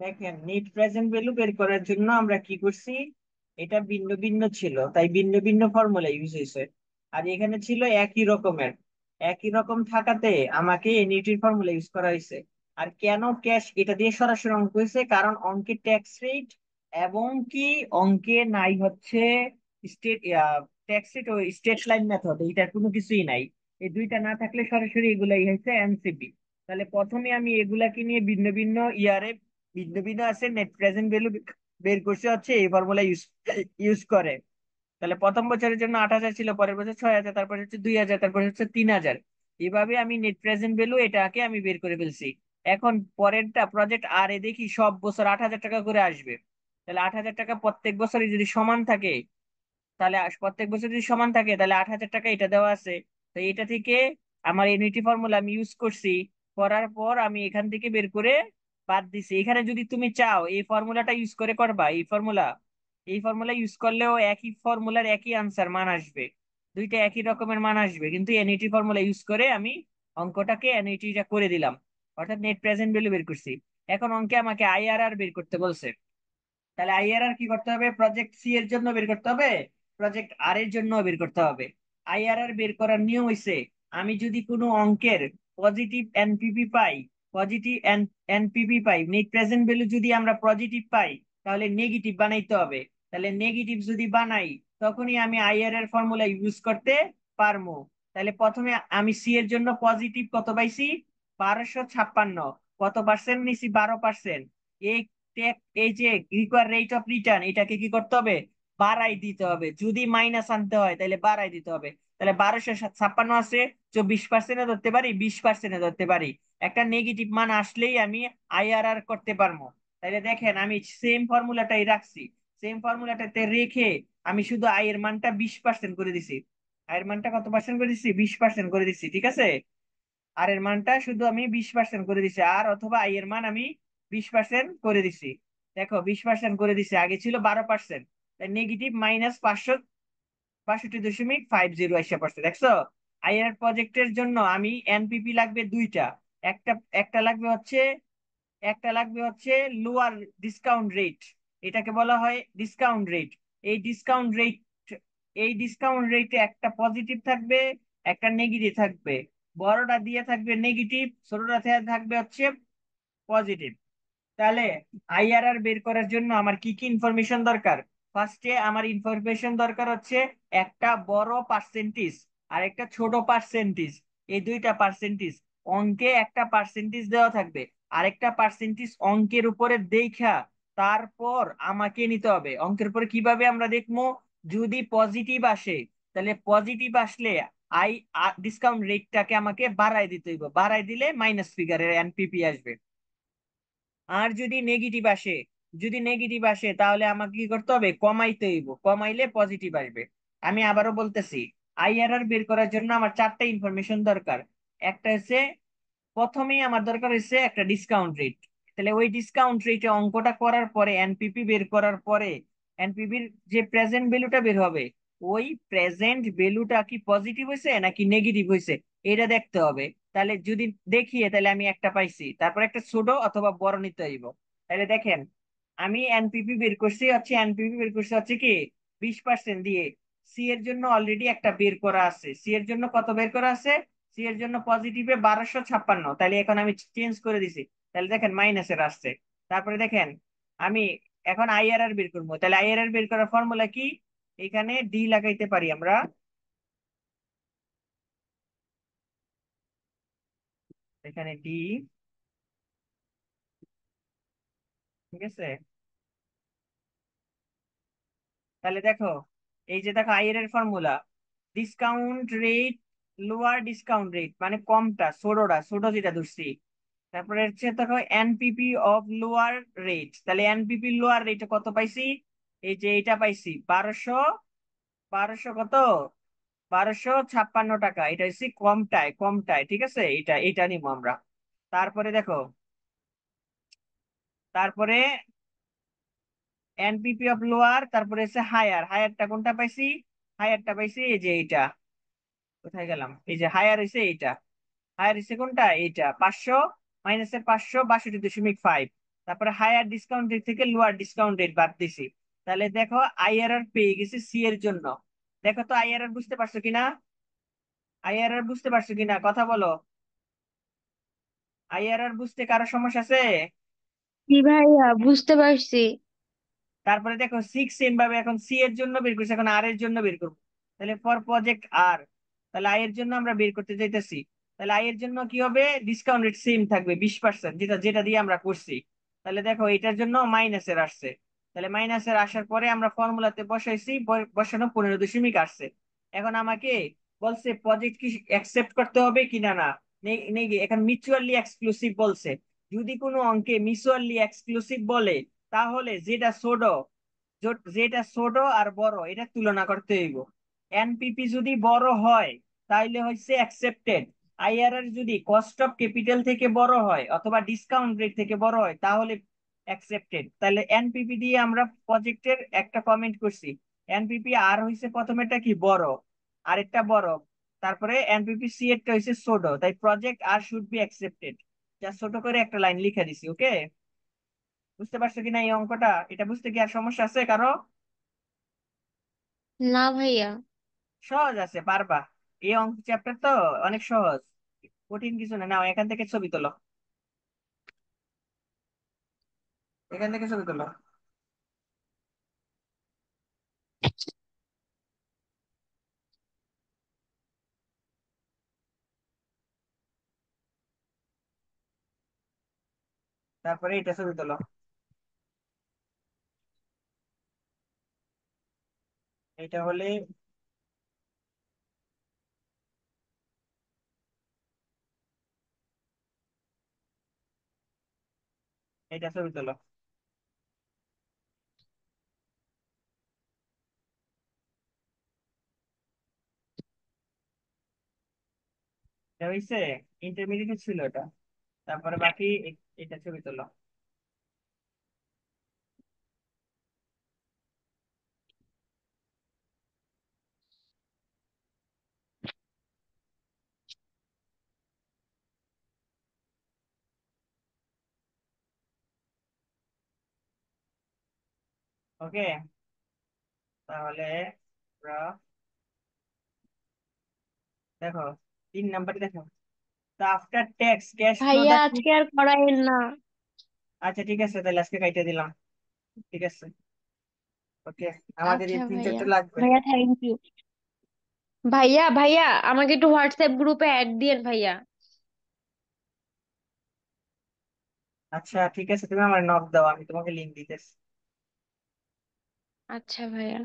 দেখেন, net present value বের করার জন্য আমরা কি করছি, এটা ভিন্ন ভিন্ন ছিল তাই ভিন্ন ভিন্ন ফর্মুলা ইউজ হয়েছে। আর এখানে ছিল একই রকমের, একই রকম থাকাতে আমাকে এনইটির ফর্মুলা ইউজ করা হয়েছে। আর কেন ক্যাশ এটা দিয়ে সরাসরি অঙ্ক হয়েছে, কারণ অঙ্কে ট্যাক্স রেট এবং কি অঙ্কে নাই হচ্ছে স্টেট ট্যাক্স রেট ও স্টেট লাইন মেথড, এটার কোনো কিছুই নাই। এই দুইটা না থাকলে সরাসরি এগুলাই হয়েছে এনসিপি। তাহলে প্রথমে আমি এগুলাকে নিয়ে ভিন্ন ভিন্ন ইয়ারে ভিন্ন ভিন্ন আছে নেট প্রেজেন্ট ভ্যালু বের করছে হচ্ছে এই ফর্মুলা ইউজ ইউজ করে। তাহলে প্রথম বছরের জন্য 8,000 ছিল, পরের বছর 6,000, তারপরে হচ্ছে 2,000, তারপরে হচ্ছে 3,000। এইভাবে আমি নেট প্রেজেন্ট ভ্যালু এটাকে আমি বের করে ফেলছি। এখন পরেরটা প্রজেক্ট আর এ দেখি সব বছর 8,000 টাকা করে আসবে। তাহলে 8,000 টাকা প্রত্যেক বছরই যদি সমান থাকে, তাহলে প্রত্যেক বছর যদি সমান থাকে তাহলে 8,000 টাকা এটা দেওয়া আছে। তো এটা থেকে আমার ইউনিটি ফর্মুলা আমি ইউজ করছি, করার পর আমি এখান থেকে বের করে বাদ দিছি। এখানে যদি তুমি চাও এই ফর্মুলাটা ইউজ করে করবা, এই ফর্মুলা ইউজ করলেও একই ফর্মুলার একই আনসার মান আসবে, দুইটা একই রকমের মান আসবে, কিন্তু এনইটি ফর্মুলা ইউজ করে আমি অঙ্কটাকে এনইটিটা করে দিলাম, অর্থাৎ নেট প্রেজেন্ট ভ্যালু বের করছি। এখন অঙ্কে আমাকে আইআরআর বের করতে বলছে। তাহলে আইআরআর কি করতে হবে, প্রজেক্ট সি এর জন্য বের করতে হবে, প্রজেক্ট আর এর জন্য বের করতে হবে। আইআরআর বের করার নিয়ম হইছে, আমি যদি কোনো অঙ্কের পজিটিভ এনপিপি পাই, পজিটিভ এনপিপি পাই, নেট প্রেজেন্ট ভ্যালু যদি আমরা পজিটিভ পাই তাহলে নেগেটিভ বানাইতে হবে। তাহলে নেগেটিভ যদি বানাই তখনই আমি আইআরআর ফর্মুলা ইউজ করতে পারবো। তাহলে প্রথমে আমি সি এর জন্য পজিটিভ কত পাইছি, 1256। কত পার্সেন্ট নিছি, 12%। এই এই যে রিকোয়ার রেট অফ রিটার্ন এটাকে কি করতে হবে, বাড়াই দিতে হবে। যদি মাইনাস আনতে হয় তাহলে বাড়াই দিতে হবে। তাহলে 1256 আছে, 24%-এ ধরতে পারি, 20%-এ ধরতে পারি। একটা নেগেটিভ মান আসলেই আমি আইআরআর করতে পারবো। তাহলে দেখেন আমি সেম ফর্মুলাটাই রাখছি, সেম ফর্মুলাটাতে রেখে আমি শুধু আই এর মানটা 20% করে দিছি। আয়ের মানটা কত পার্সেন্ট করে দিচ্ছি, 20% করে দিচ্ছি, ঠিক আছে। আর এর মানটা শুধু আমি 20% করে দিছি, আর অথবা আই এর মান আমি 20% করে দিছি। দেখো 20% করে দিছি, আগে ছিল 12%। নেগেটিভ -562.50 আসে পড়ছে, দেখছো। আই এর প্রজেক্টের জন্য আমি এনপিপি লাগবে দুইটা। একটা একটা লাগবে হচ্ছে একটা লাগবে হচ্ছে লোয়ার ডিসকাউন্ট রেট, এটাকে বলা হয় ডিসকাউন্ট রেট। এই ডিসকাউন্ট রেট এই ডিসকাউন্ট রেটে একটা পজিটিভ থাকবে, একটা নেগেটিভ থাকবে। বড়টা দিয়ে থাকবে নেগেটিভ, ছোটটা থাকবে হচ্ছে পজিটিভ। তাহলে আইআরআর বের করার জন্য আমার কি কি ইনফরমেশন দরকার, ফার্স্টে আমার ইনফরমেশন দরকার হচ্ছে একটা বড় পার্সেন্টেজ আর একটা ছোট পার্সেন্টেজ। এই দুইটা পার্সেন্টেজ অঙ্কে একটা পার্সেন্টেজ দেওয়া থাকবে, আরেকটা পার্সেন্টেজ অঙ্কের উপরে দেখা তারপর আমাকে নিতে হবে। অঙ্কের উপরে কিভাবে আমরা দেখবো, যদি পজিটিভ আসে তাহলে পজিটিভ আসলে আই ডিসকাউন্ট রেটটাকে আমাকে বাড়াই দিতে হইব, বাড়াই দিলে মাইনাস ফিগারের এনপিপি আসবে। আর যদি নেগেটিভ আসে তাহলে আমাকে কি করতে হবে, কমাইতে হইব, কমাইলে পজিটিভ আসবে। আমি আবারও বলতেছি, আইআরআর বের করার জন্য আমার চারটা ইনফরমেশন দরকার। একটা হচ্ছে, প্রথমেই আমার দরকার হচ্ছে একটা ডিসকাউন্ট রেট। তাহলে ওই ডিসকাউন্ট রেটে অঙ্কটা করার পরে, এনপিপি বের করার পরে এনপিপির যে প্রেজেন্ট ভ্যালুটা বের হবে, ওই প্রেজেন্ট ভ্যালুটা কি পজিটিভ হয়েছে নাকি নেগেটিভ হয়েছে এটা দেখতে হবে। তাহলে যদি দেখিয়ে তাহলে আমি একটা পাইছি, তারপর একটা ছোট অথবা বড় নিতে হইব। তাহলে দেখেন, আমি এনপিপি বের করছি হচ্ছে কি 20% দিয়ে। সি এর জন্য অলরেডি একটা বের করা আছে, সি এর জন্য কত বের করা আছে, সি এর জন্য পজিটিভে 1256। তাহলে এখন আমি চেঞ্জ করে দিছি, তাহলে দেখেন মাইনাসের আসছে। তারপরে দেখেন আমি এখন আইআরআর বের করবো, তাহলে আইআরআর বের করার ফর্মুলা কি, এখানে ডি লাগাইতে পারি আমরা, এখানে ডি, ঠিক আছে। তাহলে দেখো, এই যে দেখো আই এর formula, discount rate, lower discount rate মানে কমটা, ছোট যেটা ধরছি। তারপরে হচ্ছে দেখো এনপিপি অফ লোয়ার রেট, তাহলে এনপিপি লোয়ার রেটে কত পাইছি, এই যে এটা পাইছি 1200 কত, 1256 টাকা। এটা হচ্ছে কমটায়, ঠিক আছে, এটা নিবো আমরা। তারপরে দেখো, তারপরে এনপিপি অফ লোয়ার, তারপরে হচ্ছে হায়ারটা কোনটা পাইছি, হায়ারটা পাইছি এই যে এইটা, কোথায় গেলাম, এই যে হায়ার হয়েছে এইটা, হায়ার হয়েছে কোনটা, এইটা 500 মাইনাসের 500 62.5। তারপরে হায়ার ডিসকাউন্ট রেট থেকে লোয়ার ডিসকাউন্ট রেট বাদ দিছি। তাহলে দেখো আইআরআর পেয়ে গেছি সি এর জন্য। দেখো তো আইআরআর বুঝতে পারছো কিনা? আইআরআর বুঝতে পারছো কিনা, কথা বলো। আইআরআর বুঝতে কারো সমস্যা আছে? জি ভাইয়া, বুঝতে পারছি। তারপরে দেখো 6 ভাবে এখন সি এর জন্য বের করছি, এখন আর এর জন্য বের করবো। তাহলে ফর প্রজেক্ট আর, তাহলে আই এর জন্য আমরা বের করতে চাইতেছি। তাহলে আই এর জন্য কি হবে, ডিসকাউন্ট রেট সেম থাকবে 20%, যেটা যেটা দিয়ে আমরা করছি। তাহলে দেখো এটার জন্য মাইনাসের আসছে। তাহলে মাইনাসের আসার পরে আমরা ফর্মুলাতে বসাইছি, বসানো 15 দশমিক আসছে। এখন আমাকে বলছে প্রজেক্ট কি অ্যাকসেপ্ট করতে হবে কিনা না। নেই, এখন মিউচুয়ালি এক্সক্লুসিভ বলছে। যদি কোনো অঙ্কে মিউচুয়ালি এক্সক্লুসিভ বলে, তাহলে যেটা ছোট আর বড় এটা তুলনা করতে হইব। এনপিপি যদি বড় হয় তাইলে হচ্ছে অ্যাকসেপ্টেড। আইআরআর যদি কস্ট অফ ক্যাপিটাল থেকে বড় হয় অথবা ডিসকাউন্ট রেট থেকে বড় হয় তাহলে অ্যাকসেপ্টেড। তাহলে এনপিপি দিয়ে আমরা প্রজেক্টের একটা কমেন্ট করছি। এনপিপি আর হইছে প্রথমেরটা কি বড়, আরেকটা বড়। তারপরে এনপিপি সি এরটা হইছে ছোট, তাই project are should be accepted. যা ছোট করে একটা লাইন লিখে দিছি, ওকে? বুঝতে পারছো কিনা এই অঙ্কটা? এটা বুঝতে কি আর সমস্যা আছে কারো? না ভাইয়া। সহজ আছে, পারবা। এই অঙ্ক চ্যাপ্টার তো অনেক সহজ, কঠিন কিছু না। নাও এখান থেকে ছবি তোলো, এখান থেকে ছবি তোলো। তারপরে এটা ছবি তোলো। এটা হলে, এটা ছবি তোলো। এটা হইছে ইন্টারমিডিয়েট ছিল এটা। তারপরে বাকি এটা ছবি তোলো। ওকে, তাহলে আমরা দেখো 3 নাম্বার দেখো। তা আফটার ট্যাক্স ক্যাশ ফ্লো ভাইয়া দ্য টু। আজকে আর করাইল না। আচ্ছা ঠিক আছে, তাহলে আজকে কাইটে দিলাম। ঠিক আছে, ওকে। আমাদের আচ্ছা এই ভাইয়া। প্রিন্টারটা লাগবে। ভাইয়া থ্যাংক ইউ। ভাইয়া ভাইয়া, আমাকে একটু হোয়াটসঅ্যাপ গ্রুপে অ্যাড দিয়েন ভাইয়া। আচ্ছা ঠিক আছে, তুমি আমার নক দাও, আমি তোমাকে লিংক দিতেছি। আচ্ছা ভাইয়া।